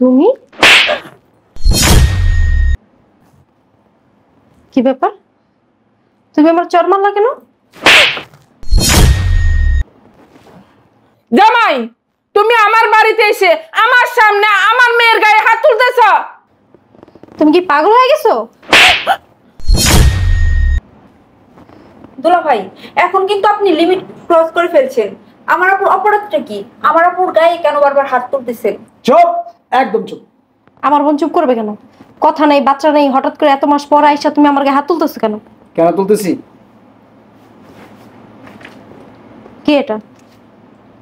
তুমি কি ব্যাপার? তুমি আমার চর মারলা কেন? জামাই, তুমি আমার বাড়িতে এসে আমার সামনে আমার মেয়ের গায়ে হাত তুলতেছ। তুমি কি পাগল হয়ে গেছো? দুলা ভাই, এখন কিন্তু আপনি লিমিট ক্রস করে ফেলছেন। আমার আপুর অপরাধটা কি? আমার আপুর গায়ে কেন বারবার হাত তুলতেছেন? চুপ, একদম চুপ। আমার বোন চুপ করবে কেন? কথা নেই, বাচ্চা নেই, হঠাৎ করে এত মাস পর আইসা তুমি আমার গায়ে হাত তুলতেছো কেন? কেন তুলতেছি? কি এটা?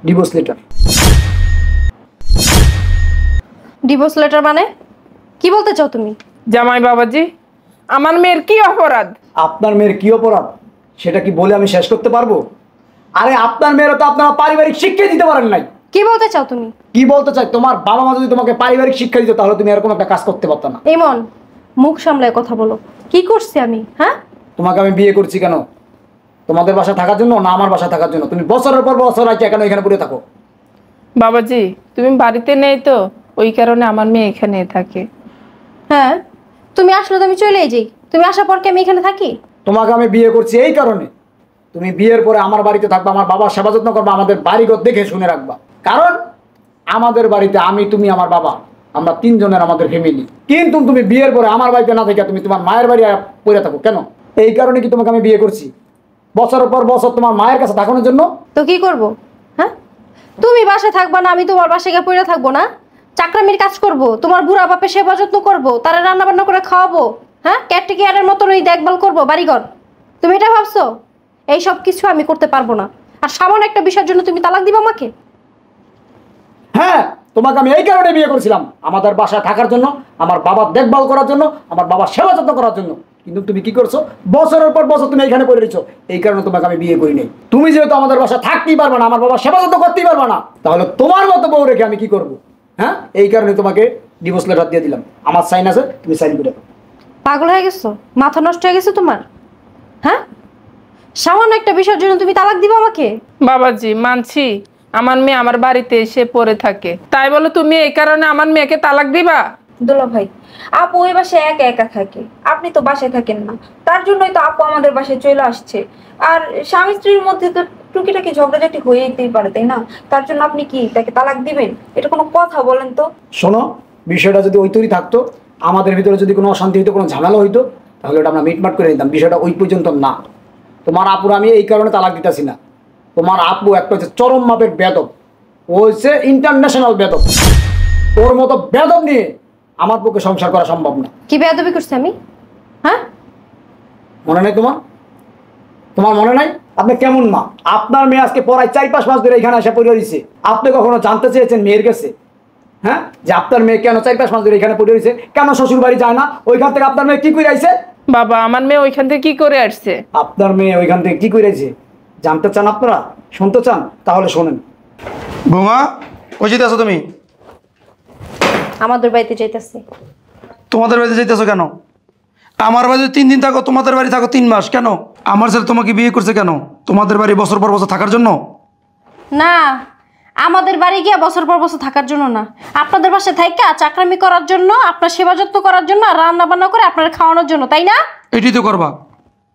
Divorce letter. ডিভোর্স লেটার মানে কি বলতে চাও তুমি? জামাই বাবাজি, আমার মেয়ের কি অপরাধ? আপনার মেয়ের কি অপরাধ সেটা কি বলে আমি শেষ করতে পারবো? আরে আপনার মেয়েরও তো আপনারা পারিবারিক শিক্ষা দিতে পারেন নাই। কি বলতে চাও তুমি? কি বলতে চাই, তোমার বাবা মা যদি তোমাকে পারিবারিক শিক্ষা দিত তাহলে তুমি এরকম একটা কাজ করতে পারতো না। ইমন, মুখ সামলায় কথা বলো। কি করছি আমি? হ্যাঁ, তোমাকে আমি বিয়ে করছি কেন? তোমাদের বাসা থাকার জন্য না আমার বাসা থাকার জন্য? তুমি বছরের পর বছর আগে কেন এখানে পড়ে থাকো? বাবাজি, তুমি বাড়িতে নেই তো, ওই কারণে আমার মেয়ে এখানে থাকে। হ্যাঁ, তুমি আসলে তো আমি চলেই যাই। তুমি আসার পর কি আমি এখানে থাকি? তোমাকে আমি বিয়ে করছি এই কারণে তুমি বিয়ের পরে আমার বাড়িতে থাকবা, আমার বাবার সেবা যত্ন করবা, আমাদের বাড়িঘর দেখে শুনে রাখবা। কারণ আমাদের বাড়িতে আমি, তুমি, আমার বাবা, আমরা তিনজনের আমাদের ফ্যামিলি। কিন্তু তুমি বিয়ের পরে আমার বাড়িতে না থেকে তুমি তোমার মায়ের বাড়ি পড়ে থাকো কেন? এই কারণে কি তোমাকে আমি বিয়ে করছি? বছরের পর বছর তোমার মায়ের কাছে থাকানোর জন্য? তো কি করব? হ্যাঁ, তুমি বাসায় থাকবা না, আমি তোমার বাসায় গিয়ে পড়ে থাকবো না? চাকরামির কাজ করব, তোমার বুড়া বাপের সেবা যত্ন করবো, তারা রান্না বান্না করে খাওয়াবো, হ্যাঁ, কেয়ারের মতন ওই দেখভাল করবো বাড়িঘর। তুমি এটা ভাবছো? এই সব কিছু আমি করতে পারবো না। আর সামান্য একটা বিষয়ের জন্য তুমি তালাক দিবা আমাকে? হ্যাঁ, তোমাকে আমি এই কারণে বিয়ে করেছিলাম, আমাদের বাসায় থাকার জন্য, আমার বাবার দেখভাল করার জন্য, আমার বাবার সেবা যত্ন করার জন্য। কিন্তু তুমি কি করছো? বছরের পর বছর তুমি এখানে করে রেখেছো। এই কারণে তোমাকে আমি বিয়ে করি নাই। তুমি যেহেতু আমাদের বাসায় থাকতেই পারবে না, আমার বাবার সেবা যত্ন করতেই পারবে না, তাহলে তোমার মতো বউ রেখে আমি কি করব? হ্যাঁ, এই কারণে তোমাকে ডিভোর্স লেটার দিয়ে দিলাম। আমার সাইন আছে, তুমি সাইন করে দাও। পাগল হয়ে গেছো? মাথা নষ্ট হয়ে গেছে তোমার? হ্যাঁ, সামান্য একটা বিষয়ের জন্য তুমি তালাক দিবা আমাকে? বাবাজি, মানছি আমার মেয়ে আমার বাড়িতে এসে পড়ে থাকে, তাই বলো তুমি এই কারণে আমার মেয়েকে তালাক দিবা? দুলা ভাই, আপু ওই বাসায় একা একা থাকে, আপনি তো বাসায় থাকেন না, তার জন্যই তো আপু আমাদের বাসায় চলে আসছে। আর স্বামী স্ত্রীর মধ্যে তো টুকিটাকি ঝগড়াঝাটি হয়েই পারে, তাই না? তার জন্য আপনি কি তাকে তালাক দিবেন? এটা কোনো কথা বলেন তো? শোনো, বিষয়টা যদি ওই তৈরি থাকতো, আমাদের ভিতরে যদি কোনো অশান্তি হইতো, কোনো ঝামেলা হইতো, তাহলে ওটা আমরা মিটমাট করে নিতাম। বিষয়টা ওই পর্যন্ত না। তোমার আপুর আমি এই কারণে তালাক দিতেছি না। তোমার আপু একটা হচ্ছে চরম মাপের বেদব, ও হচ্ছে ইন্টারন্যাশনাল বেদব। ওর মতো বেদব নিয়ে আমার পক্ষে সংসার করা সম্ভব না। কি বেয়াদবি করছি আমি? হ্যাঁ, মনে নাই তোমার? তোমার মনে নাই? আপনি কেমন মা? আপনার মেয়ে আজকে পড়ায় 4-5 মাস ধরে এখানে এসে পড়ে রয়েছে। আপনি কখনো জানতে চেয়েছেন মেয়ের কাছে? হ্যাঁ, যে আপনার মেয়ে কেন 4-5 মাস ধরে এখানে পড়ে রয়েছে? কেন শ্বশুর বাড়ি যায় না? ওইখান থেকে আপনার মেয়ে কি করে আইছে? বাবা, আমার মেয়ে ওইখান থেকে কি করে আসছে? আপনার মেয়ে ওইখান থেকে কি করে আইছে জানতে চান আপনারা? শুনতে চান? তাহলে শোনেন। বৌমা, কই যেতেছো তুমি? আমাদের বাড়িতে যাইতেছি। তোমাদের বাড়িতে যাইতেছো কেন? আমার বাড়িতে 3 দিন থাকো, তোমাদের বাড়ি থাকো 3 মাস কেন? আমার ছেলে তোমাকে বিয়ে করছে কেন? তোমাদের বাড়ি বছর পর বছর থাকার জন্য? না, আমাদের বাড়ি গিয়ে বছর পর বছর থাকার জন্য না, আপনাদের বাসায় থাইকা চাকরামি করার জন্য, আপনার সেবা যত্ন করার জন্য, আর রান্না বান্না করে আপনার খাওয়ানোর জন্য, তাই না? এটাই তো করবা।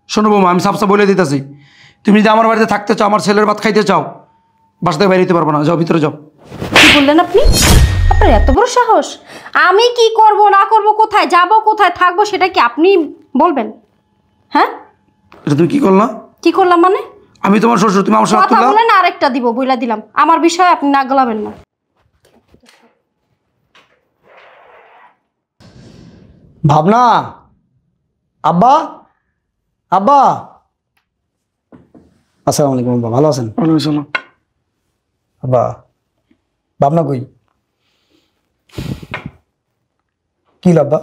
শোনো বৌমা, আমি সাফসা বলে দিতেছি, তুমি যদি আমার বাড়িতে থাকতে চাও, আমার ছেলের ভাত খাইতে চাও, বাসা থেকে বাইরে যেতে পারবো না। যাও, ভিতরে যাও। কি বললেন আপনি? আপনার এত বড় সাহস! আমি কি করব না করব, কোথায় যাব, কোথায় থাকবো, সেটা কি আপনি বলবেন? হ্যাঁ, এটা তুমি কি করলা? কি করলাম মানে? আমি তোমার শ্বশুর, তুমি আমার সাথে কথা বলেন, আরেকটা দিব, বইলা দিলাম। আমার বিষয়ে আপনি নাক গলাবেন না। ভাবনা, আব্বা, আব্বা, আসসালামু আলাইকুম। আব্বা ভালো আছেন? আব্বা, ভাবনা কই? কি আব্বা?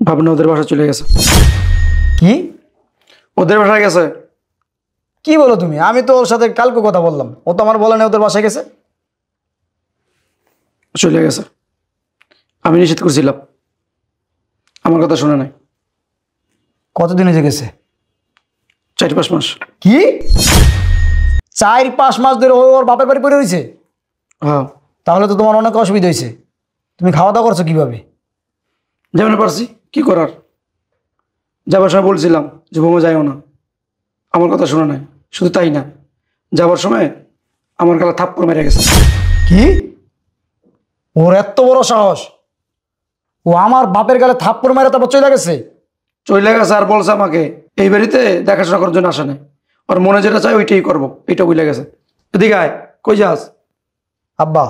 ভাবনা ওদের বাসা চলে গেছে। কি? ওদের বাসায় গেছে? কি বলো তুমি? আমি তো ওর সাথে কালকে কথা বললাম, ও তো আমার বলে না ওদের বাসায় গেছে। চলে গেছে। আমি নিষেধ করছিলাম, আমার কথা শুনে নাই। কতদিন হয়ে গেছে? 4-5 মাস। কি 4-5 মাস ধরে ও ওর বাপের বাড়ি পড়ে রয়েছে? হ্যাঁ। তাহলে তো তোমার অনেক অসুবিধা হয়েছে। তুমি খাওয়া দাওয়া করছো কিভাবে? যেমন পারছি, কি করার। যাবার সময় বলছিলাম যে বোমা যাইও না, আমার কথা শোনা নাই। শুধু তাই না, যাবার সময় আমার গালা থাপ্পড় মেরে গেছে। কি? ওর এত বড় সাহস! ও আমার বাপের গালে থাপ্পড় মেরে তারপর চলে গেছে? চলে গেছে আর বলছে আমাকে এই বাড়িতে দেখাশোনা করার জন্য আসে নাই, ওর মনে যেটা চাই ওইটাই করবো, এটা বুঝলে গেছে। এদিকে আয়, কই যাস? আব্বা,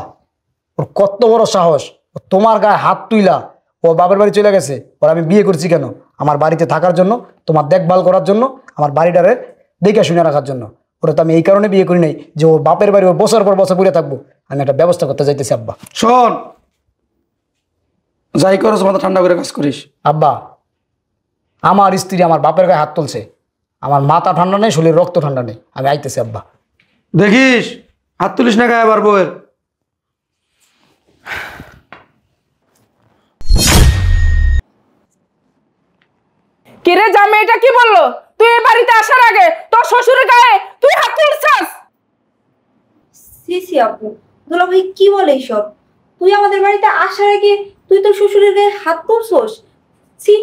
ওর কত বড় সাহস! ও তোমার গায়ে হাত তুইলা ও বাপের বাড়ি চলে গেছে। ওর আমি বিয়ে করছি কেন? আমার বাড়িতে থাকার জন্য, তোমার দেখভাল করার জন্য, আমার বাড়িটারে দেখে শুনে রাখার জন্য। ওরা তো আমি এই কারণে বিয়ে করি নাই যে ওর বাপের বাড়ি ওর বছর পর বছর পড়ে থাকবো। আমি একটা ব্যবস্থা করতে যাইতেছি আব্বা। শোন, যাই করস মাথা ঠান্ডা করে কাজ করিস। আব্বা, আমার স্ত্রী আমার বাপের গায়ে হাত তুলছে, আমার মাথা ঠান্ডা নেই, শরীর রক্ত ঠান্ডা নেই। আমি আইতেছি আব্বা। দেখিস হাত তুলিস না গায়ে আবার বউয়ের। কিরে জামাই, এটা কি বললো? তুই এই বাড়িতে আসার আগে তোর শ্বশুরের গায়ে তুই হাত তুলছাস? সিসি আপু, দুলা ভাই কি বলে এইসব? তুই আমাদের বাড়িতে আসার আগে তুই তোর শ্বশুরের গায়ে হাত তুলছস? সি,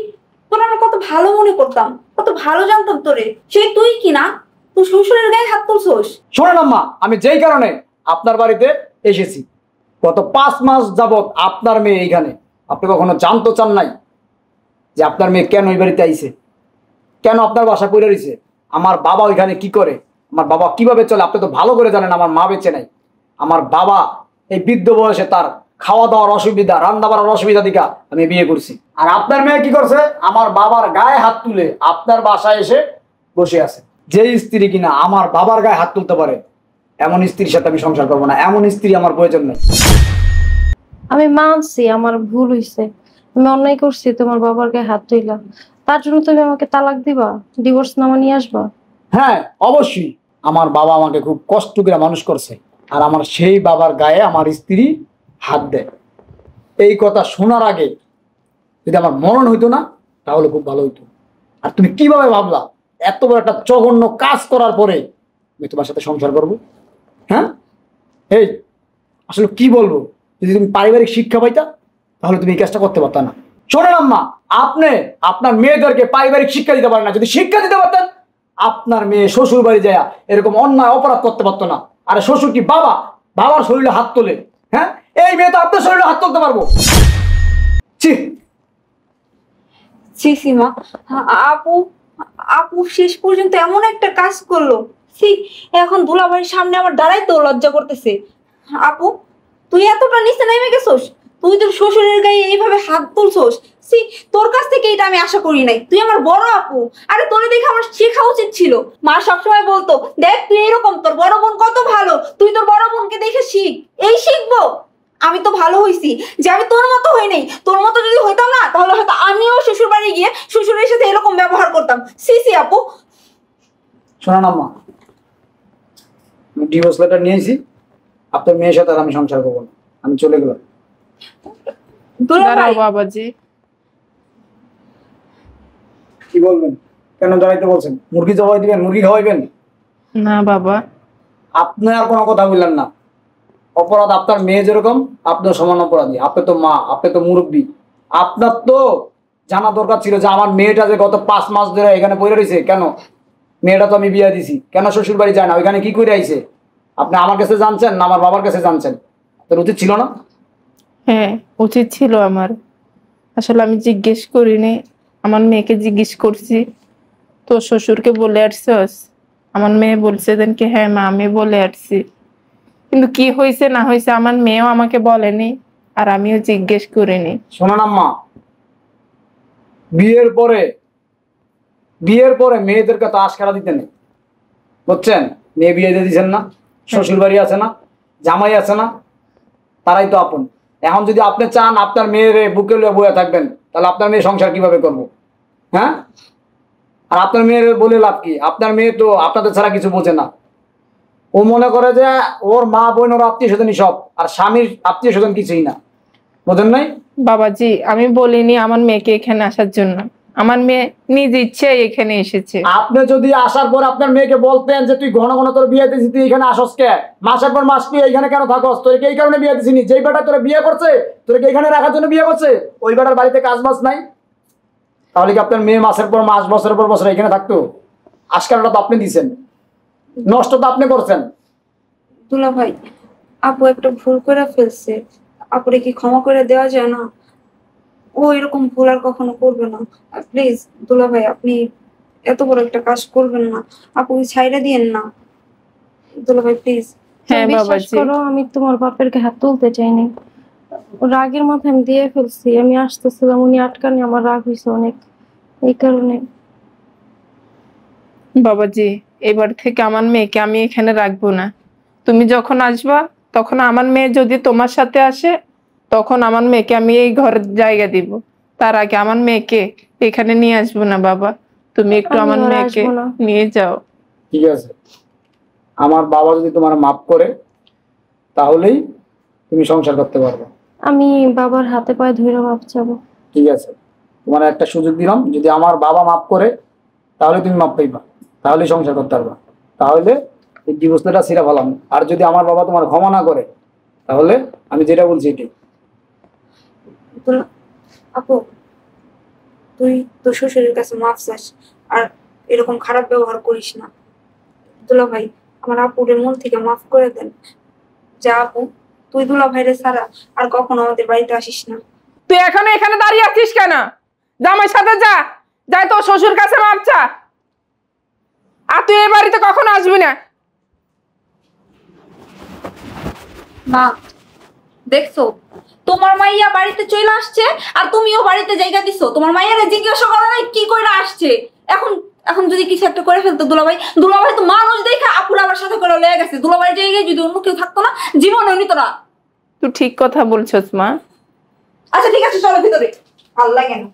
তোর আমরা কত ভালো মনে করতাম, কত ভালো জানতাম তোরে। সেই তুই কি না তোর শ্বশুরের গায়ে হাত তুলছস? শোনেন আম্মা, আমি যেই কারণে আপনার বাড়িতে এসেছি, গত 5 মাস যাবত আপনার মেয়ে এইখানে, আপনি কখনো জানতে চান নাই যে আপনার মেয়ে কেন এই বাড়িতে আইছে, কেন আপনার বাসা পড়ে রয়েছে, আমার বাবা ওইখানে কি করে, আমার বাবা কিভাবে চলে? আপনি তো ভালো করে জানেন আমার মা বেঁচে নাই। আমার বাবা এই বৃদ্ধ বয়সে তার খাওয়া দাওয়ার অসুবিধা, রান্না বাড়ার অসুবিধা দিকা আমি বিয়ে করছি। আর আপনার মেয়ে কি করছে? আমার বাবার গায়ে হাত তুলে আপনার বাসায় এসে বসে আছে। যে স্ত্রী কিনা আমার বাবার গায়ে হাত তুলতে পারে, এমন স্ত্রীর সাথে আমি সংসার করবো না। এমন স্ত্রী আমার প্রয়োজন নেই। আমি মানছি আমার ভুল হইছে, আমি অন্যায় করছি, তোমার বাবার গায়ে হাত তুইলা। তার জন্য তুমি আমাকে তালাক দিবা, ডিভোর্স নামা নিয়ে আসবা? হ্যাঁ, অবশ্যই। আমার বাবা আমাকে খুব কষ্ট করে মানুষ করছে, আর আমার সেই বাবার গায়ে আমার স্ত্রী হাত দেয়। এই কথা শোনার আগে যদি আমার মনন হইতো না, তাহলে খুব ভালো হইতো। আর তুমি কিভাবে ভাবলা এত বড় একটা জঘন্য কাজ করার পরে আমি তোমার সাথে সংসার করবো? হ্যাঁ, এই আসলে কি বলবো, যদি তুমি পারিবারিক শিক্ষা পাইতা তাহলে তুমি এই কাজটা করতে পারতা না। শোনেন আম্মা, আপনি আপনার মেয়েদেরকে পারিবারিক শিক্ষা দিতে পারেন না। যদি শিক্ষা দিতে পারতেন, আপনার মেয়ে শ্বশুর বাড়ি যায় এরকম অন্যায় অপরাধ করতে পারতো না। আরে শ্বশুর কি বাবা? বাবার শরীরে হাত তোলে? হ্যাঁ, এই মেয়ে তো আপনার শরীরে হাত তুলতে পারবো। ছি! সিসি মা, আপু আপু শেষ পর্যন্ত এমন একটা কাজ করলো। সি, এখন দুলাভাইয়ের সামনে আমার দাঁড়াইতেও লজ্জা করতেছে। আপু, তুই এতটা নিচে নেমে গেছোস? তুই তোর শ্বশুরের গায়ে এইভাবে হাত তুলছোস? সি, তোর কাছ থেকে এটা আমি আশা করি নাই। তুই আমার বড় আপু, আরে তোরে দেখে আমার শেখা উচিত ছিল। মা সবসময় বলতো, দেখ তুই এরকম, তোর বড় বোন কত ভালো, তুই তোর বড় বোনকে দেখে শিখ। এই শিখবো? আমি তো ভালো হইছি যে আমি তোর মতো হই নাই। তোর মতো যদি হইতাম না, তাহলে হয়তো আমিও শ্বশুর বাড়ি গিয়ে শ্বশুরের সাথে এরকম ব্যবহার করতাম। সিসি আপু, শোনান আম্মা, আমি ডিভোর্স লেটার নিয়েছি, আপনার মেয়ের সাথে আর আমি সংসার করবো না। আমি চলে গেলাম। দুলাভাই, দাঁড়াও বাবাজি। কি বলবেন? কেন দাঁড়াইতে বলছেন? মুরগি জবাই দিবেন? মুরগি খাওয়াইবেন? না বাবা, আপনি আর কোনো কথা বললেন না। অপরাধ আপনার মেয়ে যেরকম, আপনার সমান অপরাধী। আপনি তো মা, আপনি তো মুরব্বী। আপনার তো জানা দরকার ছিল যে আমার মেয়েটা যে গত 5 মাস ধরে এখানে পড়ে রয়েছে কেন। মেয়েটা তো আমি বিয়ে দিছি, কেন শ্বশুর বাড়ি যায় না? ওইখানে কি করে আইছে? আপনি আমার কাছে জানছেন না আমার বাবার কাছে জানছেন? তোর উচিত ছিল না? হ্যাঁ উচিত ছিল আমার। আসলে আমি জিজ্ঞেস করিনি, আমার মেয়েকে জিজ্ঞেস করছি। তো শ্বশুরকে বলে আসছস? আমার মেয়ে বলছে দেন কি হ্যাঁ মা আমি বলে আসছি। কিন্তু কি হয়েছে না হয়েছে আমার মেয়েও আমাকে বলেনি, আর আমিও জিজ্ঞেস করিনি। শোনেন আম্মা, বিয়ের পরে মেয়েদেরকে তো আশকারা দিতে নেই, বুঝছেন? মেয়ে বিয়ে দিয়ে দিচ্ছেন না, শ্বশুর বাড়ি আছে না, জামাই আছে না, তারাই তো আপন। এখন যদি আপনি চান আপনার মেয়ের বুকে লয়ে বয়ে থাকবেন, তাহলে আপনার মেয়ে সংসার কিভাবে করবো? হ্যাঁ, আর আপনার মেয়ের বলে লাভ কি? আপনার মেয়ে তো আপনাদের ছাড়া কিছু বোঝে না। ও মনে করে যে ওর মা বোন ওর আত্মীয় স্বজনই সব, আর স্বামীর আত্মীয় স্বজন কিছুই না। বোঝেন নাই? বাবাজি আমি বলিনি আমার মেয়েকে এখানে আসার জন্য। আমার মেয়ে নিজ ইচ্ছে এখানে এসেছে। আপনি যদি আসার পর আপনার মেয়েকে বলতেন যে তুই ঘন ঘন তোর বিয়ে দিছিস, তুই এখানে আসস কে, মাসের পর মাস তুই এইখানে কেন থাকস, তোর এই কারণে বিয়ে দিছিনি, যেই বেটা তোর বিয়ে করছে তোকে এখানে রাখার জন্য বিয়ে করছে, ওই বেটার বাড়িতে কাজ বাজ নাই, তাহলে কি আপনার মেয়ে মাসের পর মাস বছরের পর বছর এখানে থাকতো? আজকালটা তো আপনি দিছেন, নষ্ট তো আপনি করছেন। দুলা ভাই, আপু একটা ভুল করে ফেলছে, আপুরে কি ক্ষমা করে দেওয়া যায় না? ও এরকম ভুল আর কখনো করবে না। প্লিজ দুলা ভাই, আপনি এত বড় একটা কাজ করবেন না, আপুকে ছাইড়া দিয়েন না দুলা ভাই, প্লিজ। হ্যাঁ বিশ্বাস বাবাজি, করো, আমি তোমার বাপের গায়ে হাত তুলতে চাইনি। রাগের মাথায় আমি দিয়ে ফেলছি। আমি আসতেছিলাম, উনি আটকানি, আমার রাগ হয়েছে অনেক, এই কারণে। বাবাজি এবার থেকে আমার মেয়েকে আমি এখানে রাখবো না। তুমি যখন আসবা তখন আমার মেয়ে যদি তোমার সাথে আসে, তখন আমার মেয়েকে আমি এই ঘরের জায়গা দিব। তার আগে আমার মেয়েকে এখানে নিয়ে আসবো না বাবা। তুমি একটু আমি আমার আর মেয়েকে আসবো না। নিয়ে যাও। ঠিক আছে, আমার বাবা যদি তোমার মাফ করে তাহলেই তুমি সংসার করতে পারবে। আমি বাবার হাতে পায়ে ধরে মাপ চাবো। ঠিক আছে, তোমার একটা সুযোগ দিলাম, যদি আমার বাবা মাফ করে তাহলে তুমি মাফ পাইবা, তাহলে সংসার করতে পারবা, তাহলে এই ডিভোর্সটা ছিঁড়া ফেলাম। আর যদি আমার বাবা তোমার ক্ষমা না করে তাহলে আমি যেটা বলছি এটি। আপু, তুই তোর শ্বশুরের কাছে মাফ চাস, আর এরকম খারাপ ব্যবহার করিস না দুলা ভাই। আমার আপুরের মন থেকে মাফ করে দেন। যা আপু, তুই দুলা ভাইরে ছাড়া আর কখনো আমাদের বাড়িতে আসিস না। তুই এখনো এখানে দাঁড়িয়ে আছিস কেন? জামাই সাথে যা, যাই তোর শ্বশুর কাছে মাপ চা। আর তুই এই বাড়িতে কখনো আসবি না। মা, দেখছো তোমার মাইয়া বাড়িতে চলে আসছে, আর তুমিও বাড়িতে জায়গা দিছো। তোমার মাইয়ারে জিজ্ঞাসা করো নাই কি কইরা আসছে। এখন এখন যদি কিছু একটা করে ফেলতো দুলাভাই, দুলাভাই তো মানুষ দেখে আপুর আবার সাথে করে লয়ে গেছে। দুলাভাই জায়গায় যদি অন্য কেউ থাকতো না, জীবনে নিত না। তুই ঠিক কথা বলছস মা। আচ্ছা ঠিক আছে, চলো ভিতরে, ভাল লাগে না।